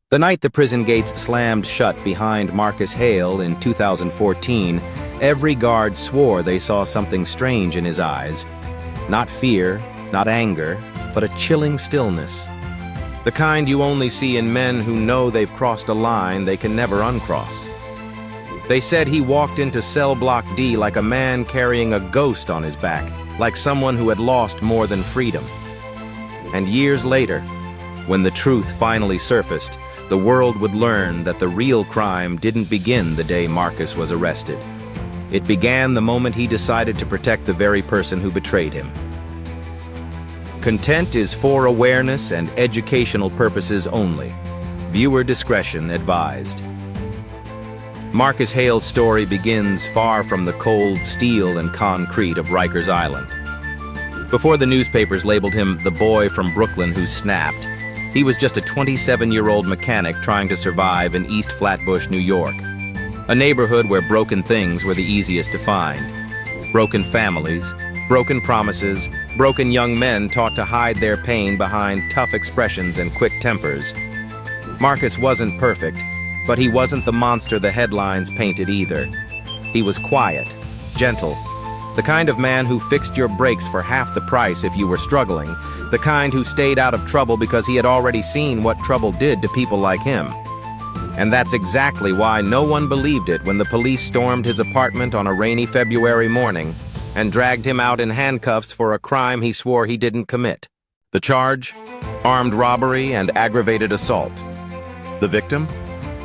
The night the prison gates slammed shut behind Marcus Hale in 2014, every guard swore they saw something strange in his eyes. Not fear, not anger, but a chilling stillness. The kind you only see in men who know they've crossed a line they can never uncross. They said he walked into cell block D like a man carrying a ghost on his back, like someone who had lost more than freedom. And years later, when the truth finally surfaced, the world would learn that the real crime didn't begin the day Marcus was arrested. It began the moment he decided to protect the very person who betrayed him. Content is for awareness and educational purposes only. Viewer discretion advised. Marcus Hale's story begins far from the cold steel and concrete of Rikers Island. Before the newspapers labeled him the boy from Brooklyn who snapped, he was just a 27-year-old mechanic trying to survive in East Flatbush, New York, a neighborhood where broken things were the easiest to find. Broken families, broken promises, broken young men taught to hide their pain behind tough expressions and quick tempers. Marcus wasn't perfect, but he wasn't the monster the headlines painted either. He was quiet, gentle, the kind of man who fixed your brakes for half the price if you were struggling, the kind who stayed out of trouble because he had already seen what trouble did to people like him. And that's exactly why no one believed it when the police stormed his apartment on a rainy February morning and dragged him out in handcuffs for a crime he swore he didn't commit. The charge? Armed robbery and aggravated assault. The victim?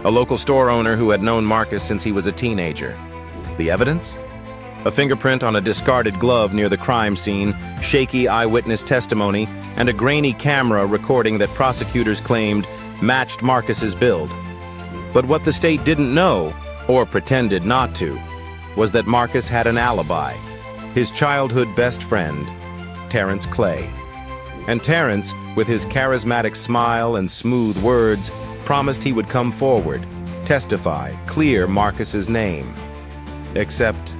A local store owner who had known Marcus since he was a teenager. The evidence? A fingerprint on a discarded glove near the crime scene, shaky eyewitness testimony, and a grainy camera recording that prosecutors claimed matched Marcus's build. But what the state didn't know, or pretended not to, was that Marcus had an alibi. His childhood best friend, Terrence Clay. And Terrence, with his charismatic smile and smooth words, promised he would come forward, testify, clear Marcus's name. Except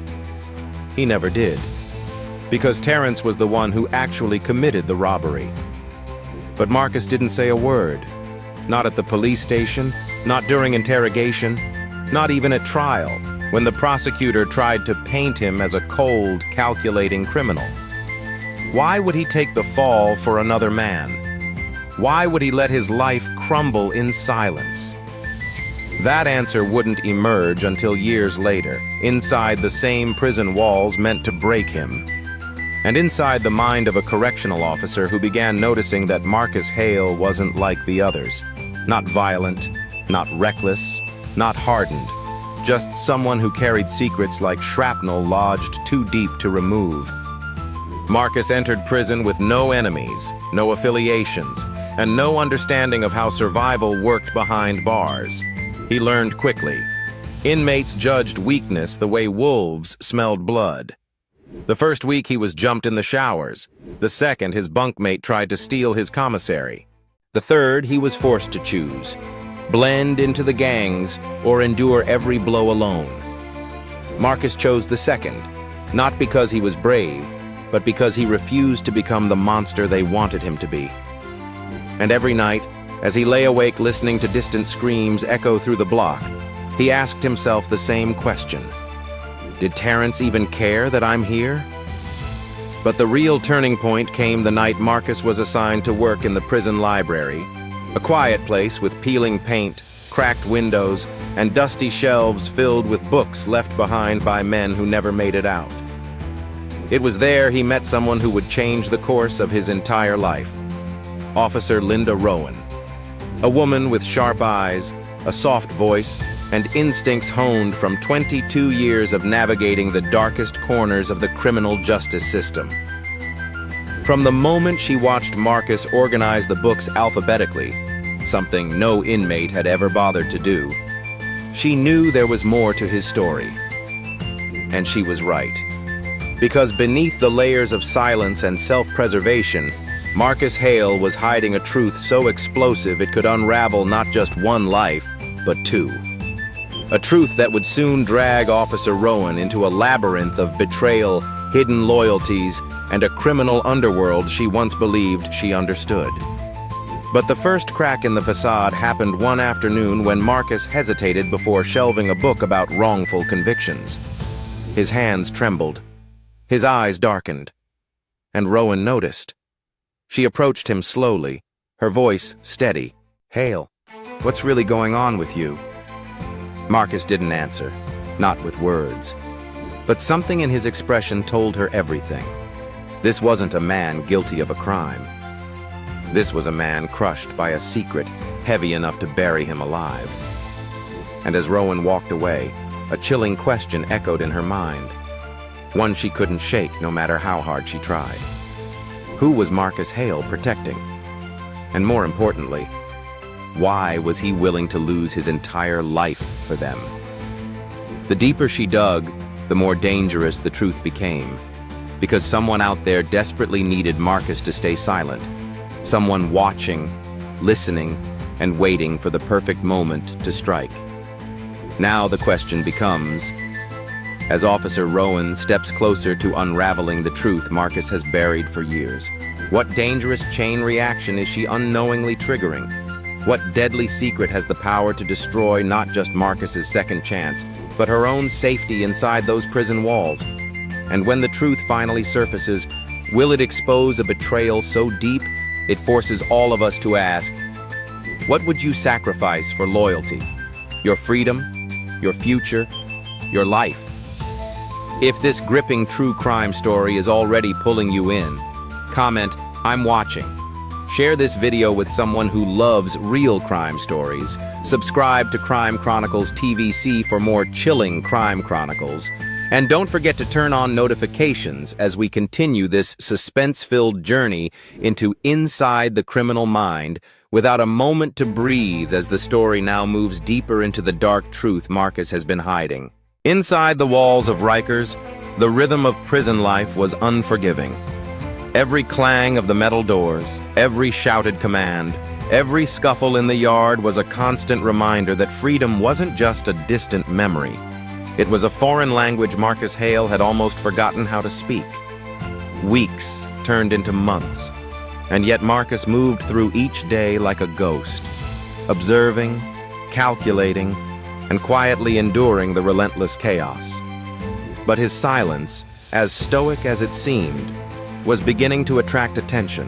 he never did. Because Terrence was the one who actually committed the robbery. But Marcus didn't say a word. Not at the police station, not during interrogation, not even at trial, when the prosecutor tried to paint him as a cold, calculating criminal. Why would he take the fall for another man? Why would he let his life crumble in silence? That answer wouldn't emerge until years later, inside the same prison walls meant to break him. And inside the mind of a correctional officer who began noticing that Marcus Hale wasn't like the others. Not violent, not reckless, not hardened. Just someone who carried secrets like shrapnel lodged too deep to remove. Marcus entered prison with no enemies, no affiliations, and no understanding of how survival worked behind bars. He learned quickly. Inmates judged weakness the way wolves smelled blood. The first week he was jumped in the showers. The second, his bunkmate tried to steal his commissary. The third, he was forced to choose. Blend into the gangs or endure every blow alone. Marcus chose the second, not because he was brave, but because he refused to become the monster they wanted him to be. And every night, as he lay awake listening to distant screams echo through the block, he asked himself the same question. Did Terrence even care that I'm here? But the real turning point came the night Marcus was assigned to work in the prison library, a quiet place with peeling paint, cracked windows, and dusty shelves filled with books left behind by men who never made it out. It was there he met someone who would change the course of his entire life. Officer Linda Rowan. A woman with sharp eyes, a soft voice, and instincts honed from 22 years of navigating the darkest corners of the criminal justice system. From the moment she watched Marcus organize the books alphabetically, something no inmate had ever bothered to do, she knew there was more to his story. And she was right. Because beneath the layers of silence and self-preservation, Marcus Hale was hiding a truth so explosive it could unravel not just one life, but two. A truth that would soon drag Officer Rowan into a labyrinth of betrayal, hidden loyalties, and a criminal underworld she once believed she understood. But the first crack in the facade happened one afternoon when Marcus hesitated before shelving a book about wrongful convictions. His hands trembled. His eyes darkened. And Rowan noticed. She approached him slowly, her voice steady. "Hale, what's really going on with you?" Marcus didn't answer, not with words. But something in his expression told her everything. This wasn't a man guilty of a crime. This was a man crushed by a secret heavy enough to bury him alive. And as Rowan walked away, a chilling question echoed in her mind. One she couldn't shake no matter how hard she tried. Who was Marcus Hale protecting? And more importantly, why was he willing to lose his entire life for them? The deeper she dug, the more dangerous the truth became. Because someone out there desperately needed Marcus to stay silent. Someone watching, listening, and waiting for the perfect moment to strike. Now the question becomes, as Officer Rowan steps closer to unraveling the truth Marcus has buried for years, what dangerous chain reaction is she unknowingly triggering? What deadly secret has the power to destroy not just Marcus's second chance, but her own safety inside those prison walls? And when the truth finally surfaces, will it expose a betrayal so deep it forces all of us to ask, what would you sacrifice for loyalty? Your freedom? Your future? Your life? If this gripping true crime story is already pulling you in, comment, "I'm watching." Share this video with someone who loves real crime stories. Subscribe to Crime Chronicles TVc for more chilling crime chronicles. And don't forget to turn on notifications as we continue this suspense-filled journey into inside the criminal mind without a moment to breathe as the story now moves deeper into the dark truth Marcus has been hiding. Inside the walls of Rikers, the rhythm of prison life was unforgiving. Every clang of the metal doors, every shouted command, every scuffle in the yard was a constant reminder that freedom wasn't just a distant memory. It was a foreign language Marcus Hale had almost forgotten how to speak. Weeks turned into months, and yet Marcus moved through each day like a ghost, observing, calculating, and quietly enduring the relentless chaos. But his silence, as stoic as it seemed, was beginning to attract attention.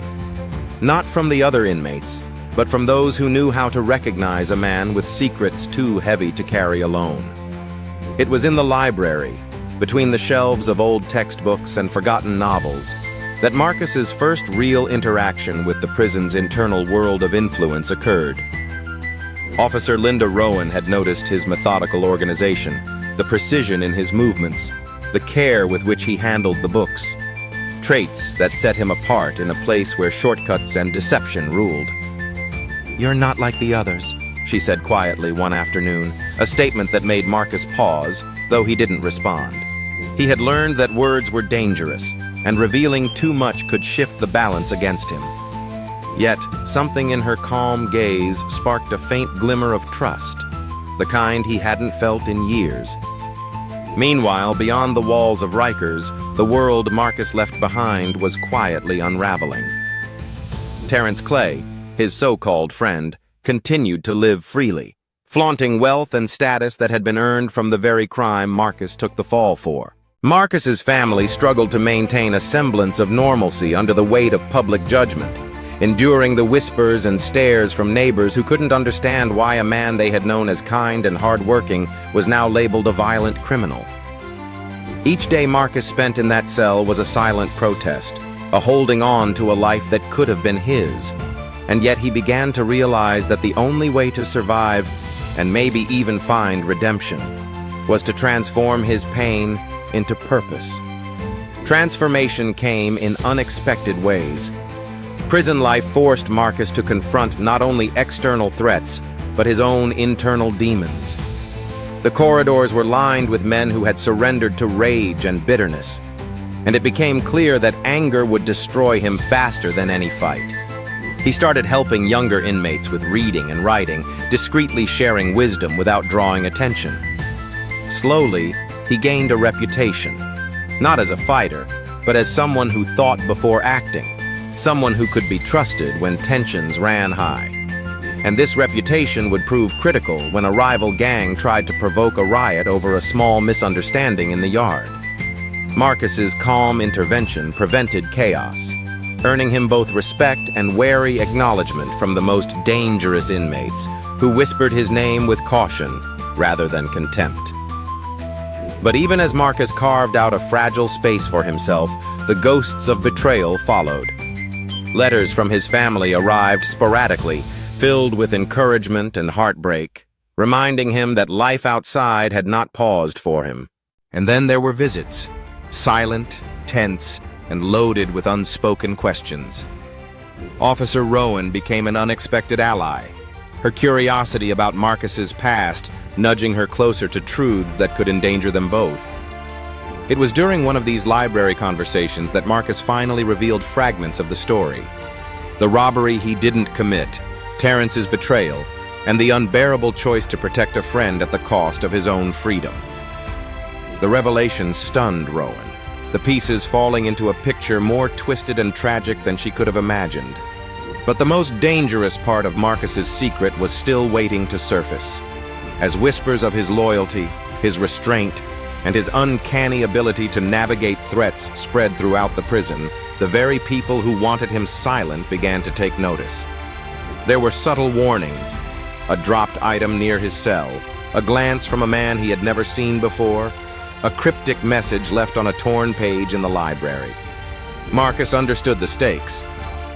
Not from the other inmates, but from those who knew how to recognize a man with secrets too heavy to carry alone. It was in the library, between the shelves of old textbooks and forgotten novels, that Marcus's first real interaction with the prison's internal world of influence occurred. Officer Linda Rowan had noticed his methodical organization, the precision in his movements, the care with which he handled the books, traits that set him apart in a place where shortcuts and deception ruled. "You're not like the others," she said quietly one afternoon, a statement that made Marcus pause, though he didn't respond. He had learned that words were dangerous, and revealing too much could shift the balance against him. Yet, something in her calm gaze sparked a faint glimmer of trust, the kind he hadn't felt in years. Meanwhile, beyond the walls of Rikers, the world Marcus left behind was quietly unraveling. Terrence Clay, his so-called friend, continued to live freely, flaunting wealth and status that had been earned from the very crime Marcus took the fall for. Marcus's family struggled to maintain a semblance of normalcy under the weight of public judgment, enduring the whispers and stares from neighbors who couldn't understand why a man they had known as kind and hardworking was now labeled a violent criminal. Each day Marcus spent in that cell was a silent protest, a holding on to a life that could have been his. And yet he began to realize that the only way to survive, and maybe even find redemption, was to transform his pain into purpose. Transformation came in unexpected ways. Prison life forced Marcus to confront not only external threats, but his own internal demons. The corridors were lined with men who had surrendered to rage and bitterness, and it became clear that anger would destroy him faster than any fight. He started helping younger inmates with reading and writing, discreetly sharing wisdom without drawing attention. Slowly, he gained a reputation, not as a fighter, but as someone who thought before acting, someone who could be trusted when tensions ran high. And this reputation would prove critical when a rival gang tried to provoke a riot over a small misunderstanding in the yard. Marcus's calm intervention prevented chaos, earning him both respect and wary acknowledgement from the most dangerous inmates, who whispered his name with caution rather than contempt. But even as Marcus carved out a fragile space for himself, the ghosts of betrayal followed. Letters from his family arrived sporadically, filled with encouragement and heartbreak, reminding him that life outside had not paused for him. And then there were visits, silent, tense, and loaded with unspoken questions. Officer Rowan became an unexpected ally, her curiosity about Marcus's past nudging her closer to truths that could endanger them both. It was during one of these library conversations that Marcus finally revealed fragments of the story. The robbery he didn't commit, Terrence's betrayal, and the unbearable choice to protect a friend at the cost of his own freedom. The revelation stunned Rowan, the pieces falling into a picture more twisted and tragic than she could have imagined. But the most dangerous part of Marcus's secret was still waiting to surface. As whispers of his loyalty, his restraint, and his uncanny ability to navigate threats spread throughout the prison, the very people who wanted him silent began to take notice. There were subtle warnings, a dropped item near his cell, a glance from a man he had never seen before, a cryptic message left on a torn page in the library. Marcus understood the stakes.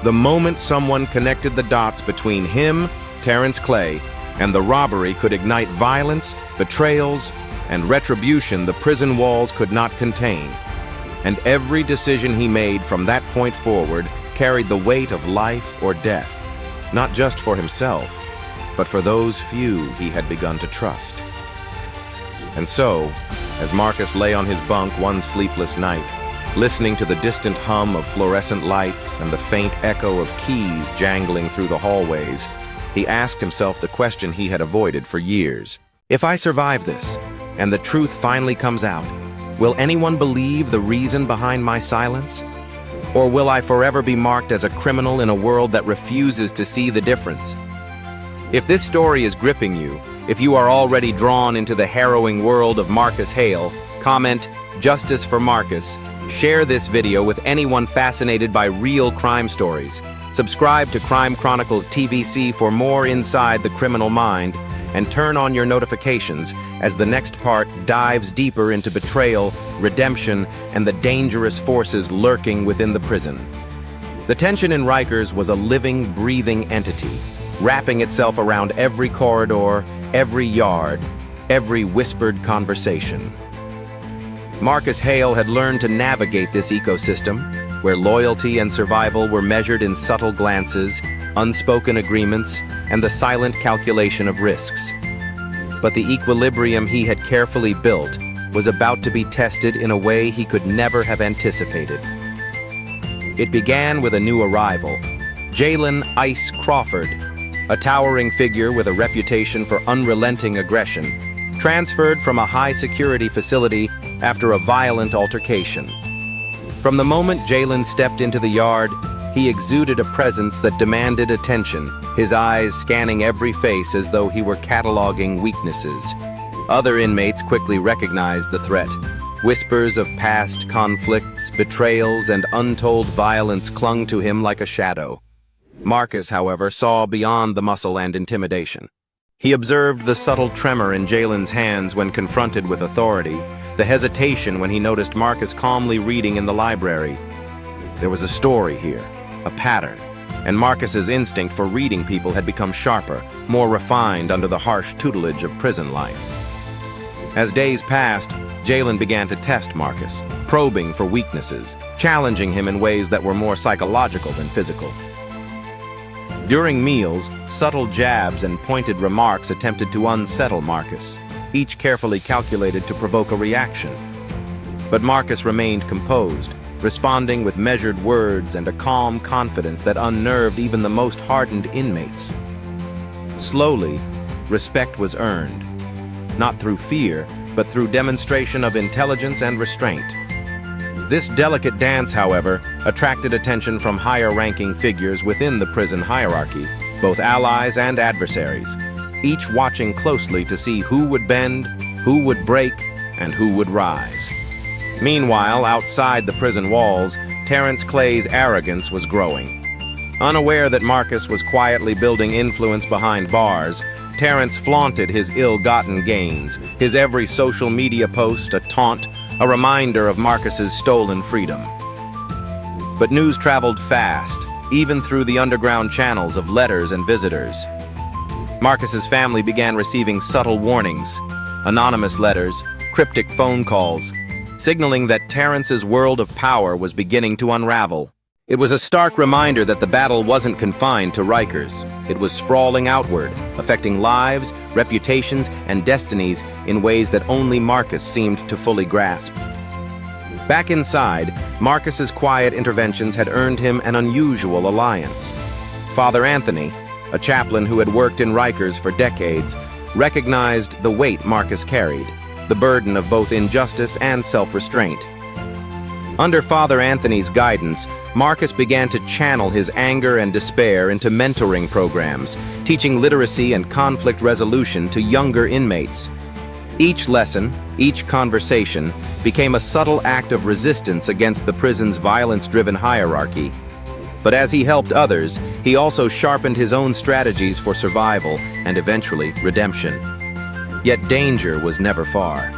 The moment someone connected the dots between him, Terrence Clay, and the robbery could ignite violence, betrayals, and retribution the prison walls could not contain. And every decision he made from that point forward carried the weight of life or death, not just for himself, but for those few he had begun to trust. And so, as Marcus lay on his bunk one sleepless night, listening to the distant hum of fluorescent lights and the faint echo of keys jangling through the hallways, he asked himself the question he had avoided for years. If I survive this, and the truth finally comes out, will anyone believe the reason behind my silence? Or will I forever be marked as a criminal in a world that refuses to see the difference? If this story is gripping you, if you are already drawn into the harrowing world of Marcus Hale, comment "Justice for Marcus," share this video with anyone fascinated by real crime stories, subscribe to Crime Chronicles TVc for more inside the criminal mind, and turn on your notifications as the next part dives deeper into betrayal, redemption, and the dangerous forces lurking within the prison. The tension in Rikers was a living, breathing entity, wrapping itself around every corridor, every yard, every whispered conversation. Marcus Hale had learned to navigate this ecosystem, where loyalty and survival were measured in subtle glances, unspoken agreements, and the silent calculation of risks. But the equilibrium he had carefully built was about to be tested in a way he could never have anticipated. It began with a new arrival, Jalen "Ice" Crawford, a towering figure with a reputation for unrelenting aggression, transferred from a high-security facility after a violent altercation. From the moment Jalen stepped into the yard, he exuded a presence that demanded attention, his eyes scanning every face as though he were cataloging weaknesses. Other inmates quickly recognized the threat. Whispers of past conflicts, betrayals, and untold violence clung to him like a shadow. Marcus, however, saw beyond the muscle and intimidation. He observed the subtle tremor in Jalen's hands when confronted with authority, the hesitation when he noticed Marcus calmly reading in the library. There was a story here, a pattern, and Marcus's instinct for reading people had become sharper, more refined under the harsh tutelage of prison life. As days passed, Jalen began to test Marcus, probing for weaknesses, challenging him in ways that were more psychological than physical. During meals, subtle jabs and pointed remarks attempted to unsettle Marcus, each carefully calculated to provoke a reaction. But Marcus remained composed, responding with measured words and a calm confidence that unnerved even the most hardened inmates. Slowly, respect was earned, not through fear, but through demonstration of intelligence and restraint. This delicate dance, however, attracted attention from higher-ranking figures within the prison hierarchy, both allies and adversaries, each watching closely to see who would bend, who would break, and who would rise. Meanwhile, outside the prison walls, Terrence Clay's arrogance was growing. Unaware that Marcus was quietly building influence behind bars, Terrence flaunted his ill-gotten gains, his every social media post a taunt, a reminder of Marcus's stolen freedom. But news traveled fast, even through the underground channels of letters and visitors. Marcus's family began receiving subtle warnings, anonymous letters, cryptic phone calls, signaling that Terrence's world of power was beginning to unravel. It was a stark reminder that the battle wasn't confined to Rikers. It was sprawling outward, affecting lives, reputations, and destinies in ways that only Marcus seemed to fully grasp. Back inside, Marcus's quiet interventions had earned him an unusual alliance. Father Anthony, a chaplain who had worked in Rikers for decades, recognized the weight Marcus carried, the burden of both injustice and self-restraint. Under Father Anthony's guidance, Marcus began to channel his anger and despair into mentoring programs, teaching literacy and conflict resolution to younger inmates. Each lesson, each conversation, became a subtle act of resistance against the prison's violence-driven hierarchy. But as he helped others, he also sharpened his own strategies for survival and eventually redemption. Yet danger was never far.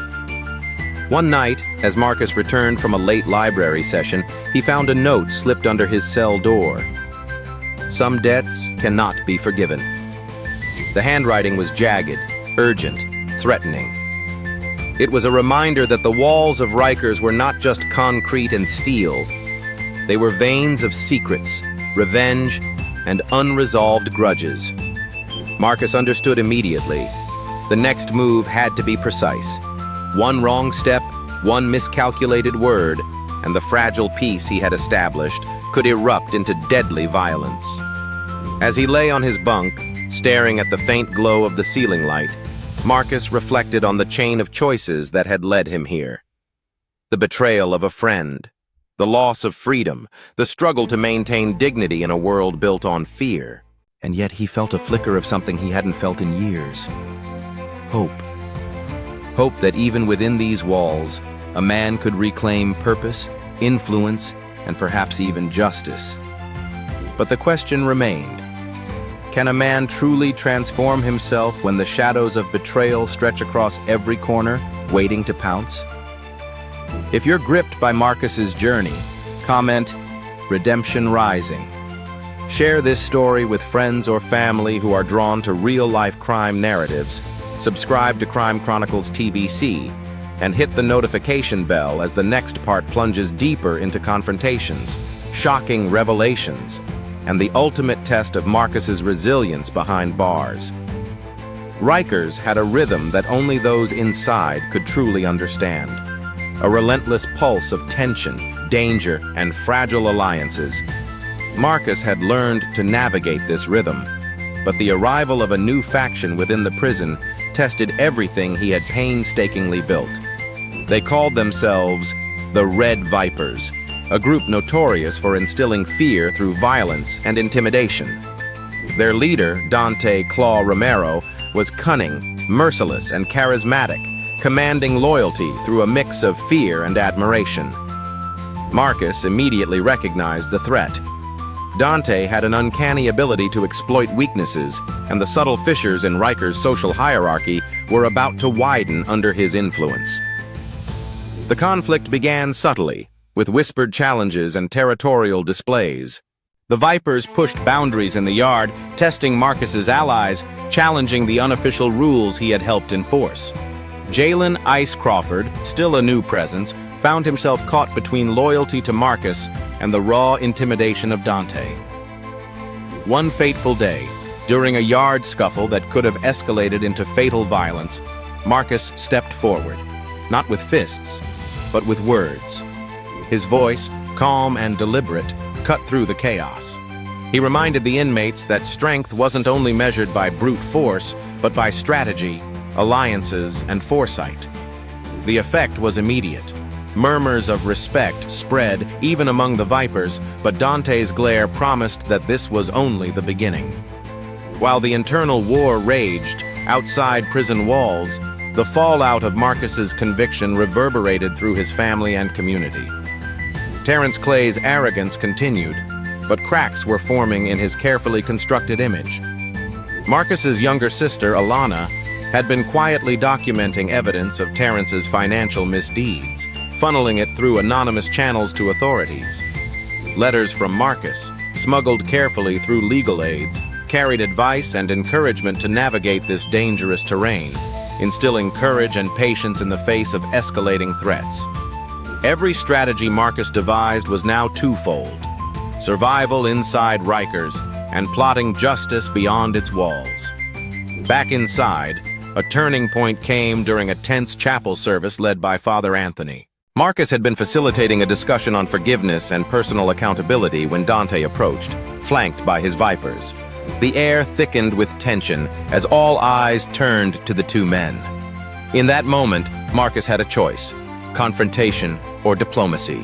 One night, as Marcus returned from a late library session, he found a note slipped under his cell door. Some debts cannot be forgiven. The handwriting was jagged, urgent, threatening. It was a reminder that the walls of Rikers were not just concrete and steel. They were veins of secrets, revenge, and unresolved grudges. Marcus understood immediately. The next move had to be precise. One wrong step, one miscalculated word, and the fragile peace he had established could erupt into deadly violence. As he lay on his bunk, staring at the faint glow of the ceiling light, Marcus reflected on the chain of choices that had led him here. The betrayal of a friend, the loss of freedom, the struggle to maintain dignity in a world built on fear. And yet he felt a flicker of something he hadn't felt in years. Hope. Hope that even within these walls, a man could reclaim purpose, influence, and perhaps even justice. But the question remained. Can a man truly transform himself when the shadows of betrayal stretch across every corner, waiting to pounce? If you're gripped by Marcus's journey, comment, "Redemption Rising." Share this story with friends or family who are drawn to real-life crime narratives. Subscribe to Crime Chronicles TVc, and hit the notification bell as the next part plunges deeper into confrontations, shocking revelations, and the ultimate test of Marcus's resilience behind bars. Rikers had a rhythm that only those inside could truly understand. A relentless pulse of tension, danger, and fragile alliances. Marcus had learned to navigate this rhythm, but the arrival of a new faction within the prison tested everything he had painstakingly built. They called themselves the Red Vipers, a group notorious for instilling fear through violence and intimidation. Their leader, Dante "Claw" Romero, was cunning, merciless, and charismatic, commanding loyalty through a mix of fear and admiration. Marcus immediately recognized the threat. Dante had an uncanny ability to exploit weaknesses, and the subtle fissures in Rikers' social hierarchy were about to widen under his influence. The conflict began subtly, with whispered challenges and territorial displays. The Vipers pushed boundaries in the yard, testing Marcus's allies, challenging the unofficial rules he had helped enforce. Jalen "Ice" Crawford, still a new presence, found himself caught between loyalty to Marcus and the raw intimidation of Dante. One fateful day, during a yard scuffle that could have escalated into fatal violence, Marcus stepped forward, not with fists, but with words. His voice, calm and deliberate, cut through the chaos. He reminded the inmates that strength wasn't only measured by brute force, but by strategy, alliances, and foresight. The effect was immediate. Murmurs of respect spread even among the Vipers, but Dante's glare promised that this was only the beginning. While the internal war raged outside prison walls, the fallout of Marcus's conviction reverberated through his family and community. Terence Clay's arrogance continued, but cracks were forming in his carefully constructed image. Marcus's younger sister, Alana, had been quietly documenting evidence of Terence's financial misdeeds, funneling it through anonymous channels to authorities. Letters from Marcus, smuggled carefully through legal aids, carried advice and encouragement to navigate this dangerous terrain, instilling courage and patience in the face of escalating threats. Every strategy Marcus devised was now twofold: survival inside Rikers and plotting justice beyond its walls. Back inside, a turning point came during a tense chapel service led by Father Anthony. Marcus had been facilitating a discussion on forgiveness and personal accountability when Dante approached, flanked by his Vipers. The air thickened with tension as all eyes turned to the two men. In that moment, Marcus had a choice: confrontation or diplomacy.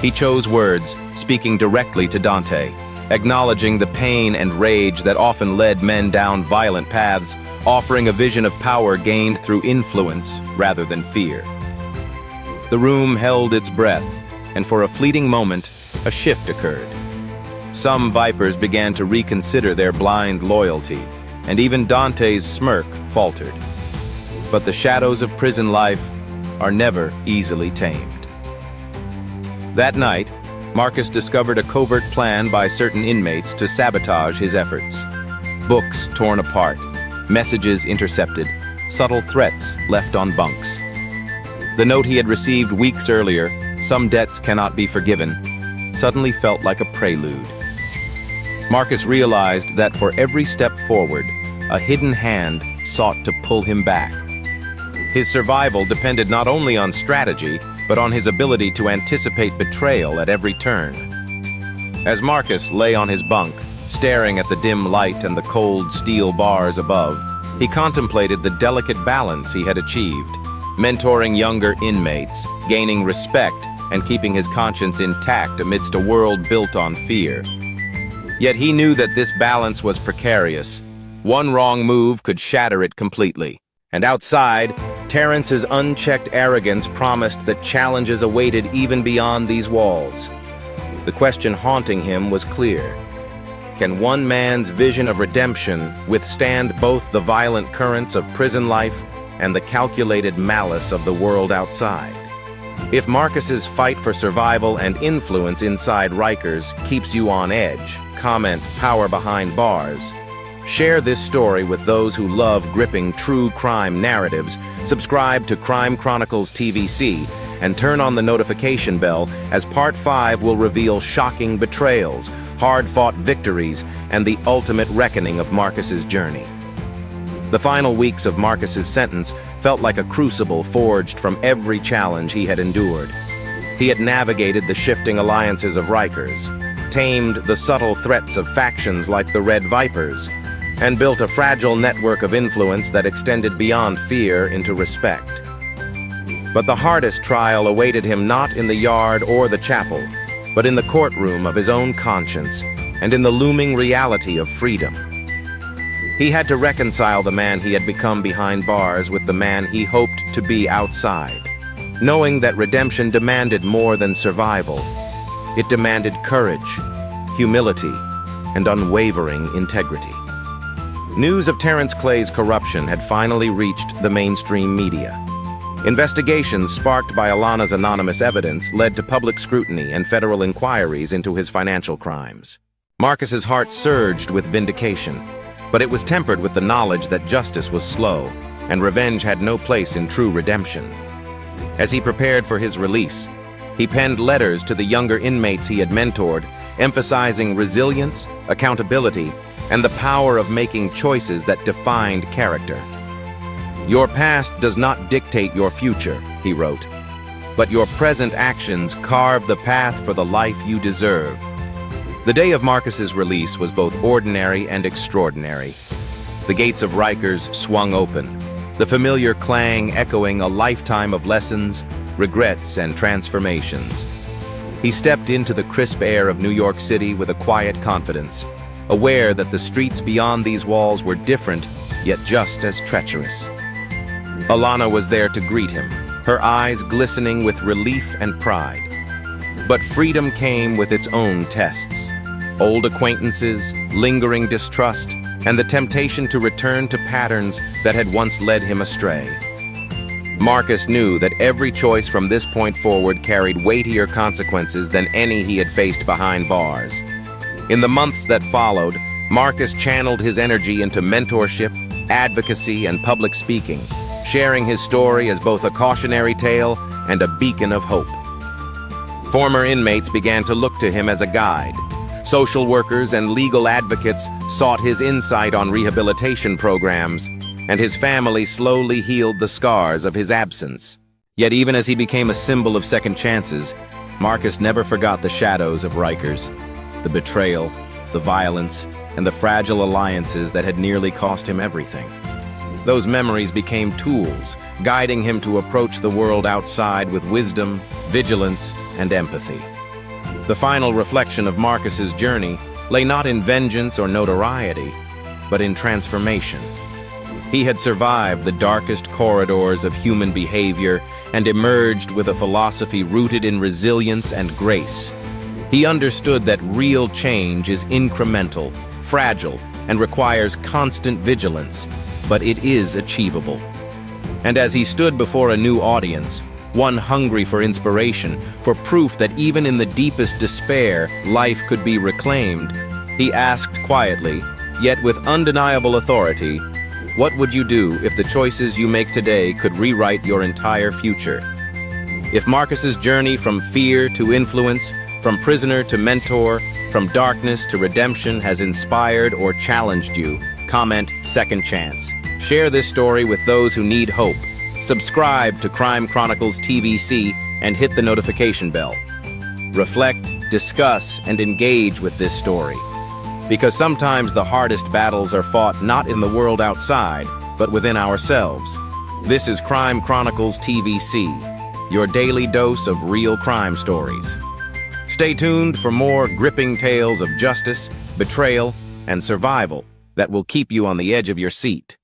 He chose words, speaking directly to Dante, acknowledging the pain and rage that often led men down violent paths, offering a vision of power gained through influence rather than fear. The room held its breath, and for a fleeting moment, a shift occurred. Some Vipers began to reconsider their blind loyalty, and even Dante's smirk faltered. But the shadows of prison life are never easily tamed. That night, Marcus discovered a covert plan by certain inmates to sabotage his efforts. Books torn apart, messages intercepted, subtle threats left on bunks. The note he had received weeks earlier, "Some debts cannot be forgiven," suddenly felt like a prelude. Marcus realized that for every step forward, a hidden hand sought to pull him back. His survival depended not only on strategy, but on his ability to anticipate betrayal at every turn. As Marcus lay on his bunk, staring at the dim light and the cold steel bars above, he contemplated the delicate balance he had achieved, mentoring younger inmates, gaining respect, and keeping his conscience intact amidst a world built on fear. Yet he knew that this balance was precarious. One wrong move could shatter it completely. And outside, Terence's unchecked arrogance promised that challenges awaited even beyond these walls. The question haunting him was clear: can one man's vision of redemption withstand both the violent currents of prison life and the calculated malice of the world outside? If Marcus's fight for survival and influence inside Rikers keeps you on edge, comment "Power Behind Bars." Share this story with those who love gripping true crime narratives, subscribe to Crime Chronicles TVc, and turn on the notification bell, as Part 5 will reveal shocking betrayals, hard-fought victories, and the ultimate reckoning of Marcus's journey. The final weeks of Marcus's sentence felt like a crucible forged from every challenge he had endured. He had navigated the shifting alliances of Rikers, tamed the subtle threats of factions like the Red Vipers, and built a fragile network of influence that extended beyond fear into respect. But the hardest trial awaited him not in the yard or the chapel, but in the courtroom of his own conscience and in the looming reality of freedom. He had to reconcile the man he had become behind bars with the man he hoped to be outside, knowing that redemption demanded more than survival. It demanded courage, humility, and unwavering integrity. News of Terence Clay's corruption had finally reached the mainstream media. Investigations sparked by Alana's anonymous evidence led to public scrutiny and federal inquiries into his financial crimes. Marcus's heart surged with vindication, but it was tempered with the knowledge that justice was slow, and revenge had no place in true redemption. As he prepared for his release, he penned letters to the younger inmates he had mentored, emphasizing resilience, accountability, and the power of making choices that defined character. "Your past does not dictate your future," he wrote, "but your present actions carve the path for the life you deserve." The day of Marcus's release was both ordinary and extraordinary. The gates of Rikers swung open, the familiar clang echoing a lifetime of lessons, regrets, and transformations. He stepped into the crisp air of New York City with a quiet confidence, aware that the streets beyond these walls were different, yet just as treacherous. Alana was there to greet him, her eyes glistening with relief and pride. But freedom came with its own tests. Old acquaintances, lingering distrust, and the temptation to return to patterns that had once led him astray. Marcus knew that every choice from this point forward carried weightier consequences than any he had faced behind bars. In the months that followed, Marcus channeled his energy into mentorship, advocacy, and public speaking, sharing his story as both a cautionary tale and a beacon of hope. Former inmates began to look to him as a guide. Social workers and legal advocates sought his insight on rehabilitation programs, and his family slowly healed the scars of his absence. Yet even as he became a symbol of second chances, Marcus never forgot the shadows of Rikers, the betrayal, the violence, and the fragile alliances that had nearly cost him everything. Those memories became tools, guiding him to approach the world outside with wisdom, vigilance, and empathy. The final reflection of Marcus's journey lay not in vengeance or notoriety, but in transformation. He had survived the darkest corridors of human behavior and emerged with a philosophy rooted in resilience and grace. He understood that real change is incremental, fragile, and requires constant vigilance, but it is achievable. And as he stood before a new audience, one hungry for inspiration, for proof that even in the deepest despair, life could be reclaimed, he asked quietly, yet with undeniable authority, "What would you do if the choices you make today could rewrite your entire future?" If Marcus's journey from fear to influence, from prisoner to mentor, from darkness to redemption has inspired or challenged you, comment "Second Chance." Share this story with those who need hope. Subscribe to Crime Chronicles TVc and hit the notification bell. Reflect, discuss, and engage with this story. Because sometimes the hardest battles are fought not in the world outside, but within ourselves. This is Crime Chronicles TVc, your daily dose of real crime stories. Stay tuned for more gripping tales of justice, betrayal, and survival that will keep you on the edge of your seat.